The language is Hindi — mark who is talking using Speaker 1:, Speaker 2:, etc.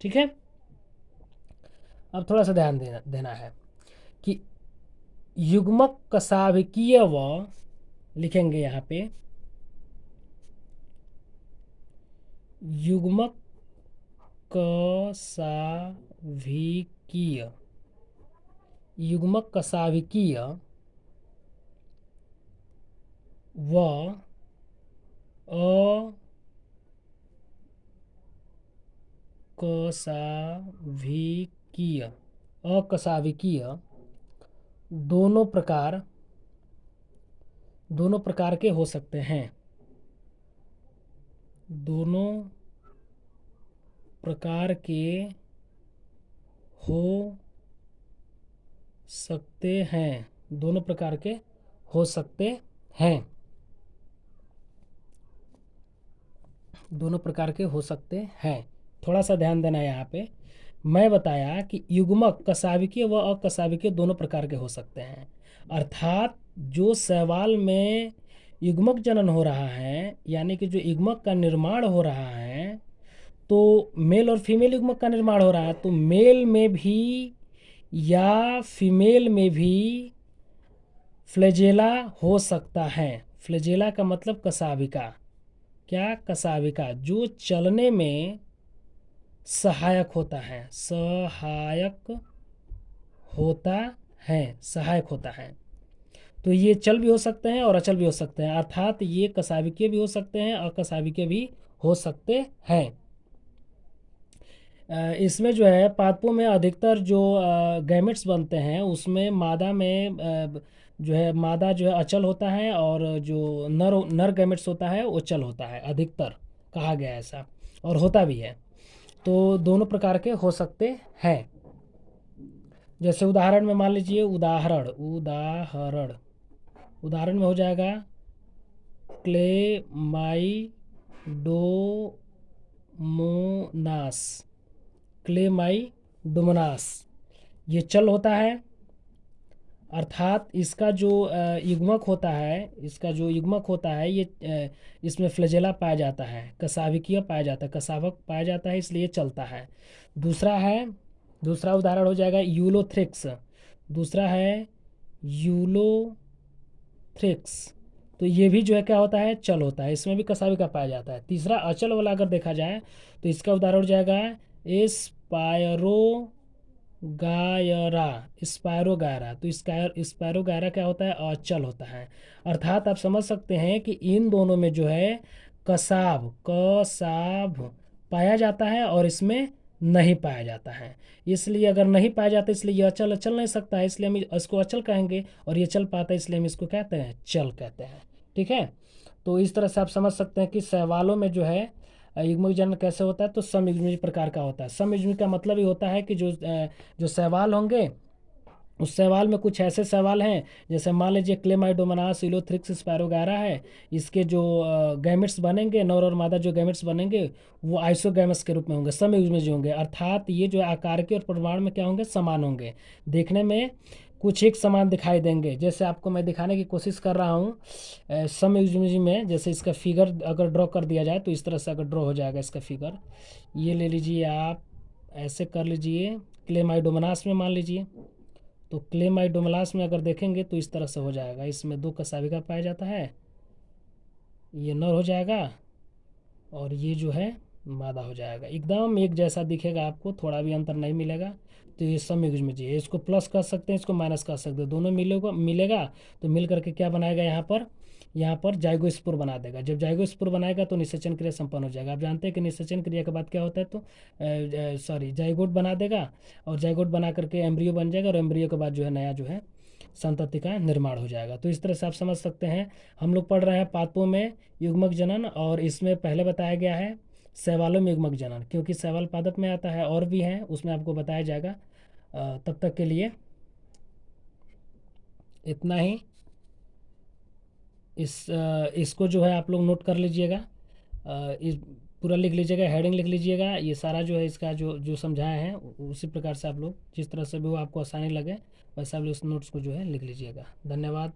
Speaker 1: ठीक है। अब थोड़ा सा ध्यान देना है कि युग्मक कसाविकीय व लिखेंगे यहाँ पे युग्मक कसाविकीय, युग्मक कसाविकीय व अकसाविकीय दोनों प्रकार के हो सकते हैं। दोनों प्रकार के हो सकते हैं। दोनों प्रकार के हो सकते हैं। दोनों प्रकार के हो सकते हैं। थोड़ा सा ध्यान देना यहाँ पे। मैं बताया कि युग्मक कसाविकीय व अकसाविकीय दोनों प्रकार के हो सकते हैं, अर्थात जो शैवाल में युग्मक जनन हो रहा है, यानी कि जो युग्मक का निर्माण हो रहा है, तो मेल और फीमेल युग्मक का निर्माण हो रहा है, तो मेल में भी या फीमेल में भी फ्लैजेला हो सकता है। फ्लैजेला का मतलब कसाविका। क्या? कसाविका, जो चलने में सहायक होता है। सहायक होता है। तो ये चल भी हो सकते हैं और अचल भी हो सकते हैं, अर्थात ये कसाविकीय भी हो सकते हैं, अकसाविकीय भी हो सकते हैं। इसमें जो है पादपों में अधिकतर जो गैमेट्स बनते हैं उसमें मादा में जो है मादा जो है अचल होता है, और जो नर गैमेट्स होता है वो चल होता है, अधिकतर कहा गया है ऐसा, और होता भी है। तो दोनों प्रकार के हो सकते हैं। जैसे उदाहरण में मान लीजिए, उदाहरण में हो जाएगा क्लेमाइडोमोनास। ये चल होता है, अर्थात इसका जो युग्मक होता है ये इसमें फ्लैजेला पाया जाता है, कसाविकीय पाया जाता है, कसावक पाया जाता है, इसलिए चलता है। दूसरा उदाहरण हो जाएगा यूलोथ्रिक्स। दूसरा है यूलोथ्रिक्स। तो ये भी जो है क्या होता है? चल होता है, इसमें भी कसाविका पाया जाता है। तीसरा अचल वाला अगर देखा जाए तो इसका उदाहरण हो जाएगा स्पायरोगायरा। तो स्पायरोगायरा क्या होता है? अचल होता है। अर्थात आप समझ सकते हैं कि इन दोनों में जो है कसाव पाया जाता है और इसमें नहीं पाया जाता है। इसलिए अगर नहीं पाया जाता, इसलिए ये अचल चल नहीं सकता है, इसलिए हम इसको अचल कहेंगे, और ये चल पाता है इसलिए हम इसको कहते हैं चल कहते हैं। ठीक है। तो इस तरह से आप समझ सकते हैं कि शैवालों में जो है युग्मक जनन कैसे होता है, तो समयुग्मी प्रकार का होता है। समयुग्मी का मतलब ये होता है कि जो शैवाल होंगे, उस शैवाल में कुछ ऐसे शैवाल हैं, जैसे मान लीजिए क्लेमाइडोमोनास यूलोथ्रिक्स स्पैरोगायरा है, इसके जो गैमेट्स बनेंगे, नर और मादा जो गैमेट्स बनेंगे वो आइसोगैमस के रूप में होंगे, समयुग्मी होंगे, अर्थात ये जो आकार के और परिमाण में क्या होंगे? समान होंगे, देखने में कुछ एक समान दिखाई देंगे। जैसे आपको मैं दिखाने की कोशिश कर रहा हूँ समयुग्मी में, जैसे इसका फिगर अगर ड्रॉ कर दिया जाए तो इस तरह से अगर ड्रॉ हो जाएगा इसका फिगर, ये ले लीजिए आप, ऐसे कर लीजिए। क्लेमाइडोमोनास में मान लीजिए, तो क्लेमाइडोमोनास में अगर देखेंगे तो इस तरह से हो जाएगा। इसमें दो कसाविका पाया जाता है, ये नर हो जाएगा और ये जो है मादा हो जाएगा। एकदम एक जैसा दिखेगा, आपको थोड़ा भी अंतर नहीं मिलेगा। तो ये समयुग्मी जी है, इसको प्लस कर सकते हैं, इसको माइनस कर सकते हैं, दोनों मिलेगा तो मिल करके क्या बनाएगा? यहाँ पर जाइगोस्पोर बना देगा। जब जाइगोस्पोर बनाएगा तो निषेचन क्रिया संपन्न हो जाएगा। आप जानते हैं कि निषेचन क्रिया के बाद क्या होता है? तो जाइगोट बना देगा, और जाइगोट बना करके एम्ब्रियो बन जाएगा, और एम्ब्रियो के बाद जो है नया जो है संतति का निर्माण हो जाएगा। तो इस तरह से आप समझ सकते हैं। हम लोग पढ़ रहे हैं पादपों में युग्मक जनन, और इसमें पहले बताया गया है शैवालों में युग्मक जनन, क्योंकि शैवाल पादप में आता है, और भी हैं उसमें आपको बताया जाएगा। तब तक के लिए इतना ही। इसको जो है आप लोग नोट कर लीजिएगा, इस पूरा लिख लीजिएगा, हेडिंग लिख लीजिएगा। ये सारा जो है इसका जो जो समझाया है उसी प्रकार से आप लोग जिस तरह से भी वो आपको आसानी लगे वैसा भी उस नोट्स को जो है लिख लीजिएगा। धन्यवाद।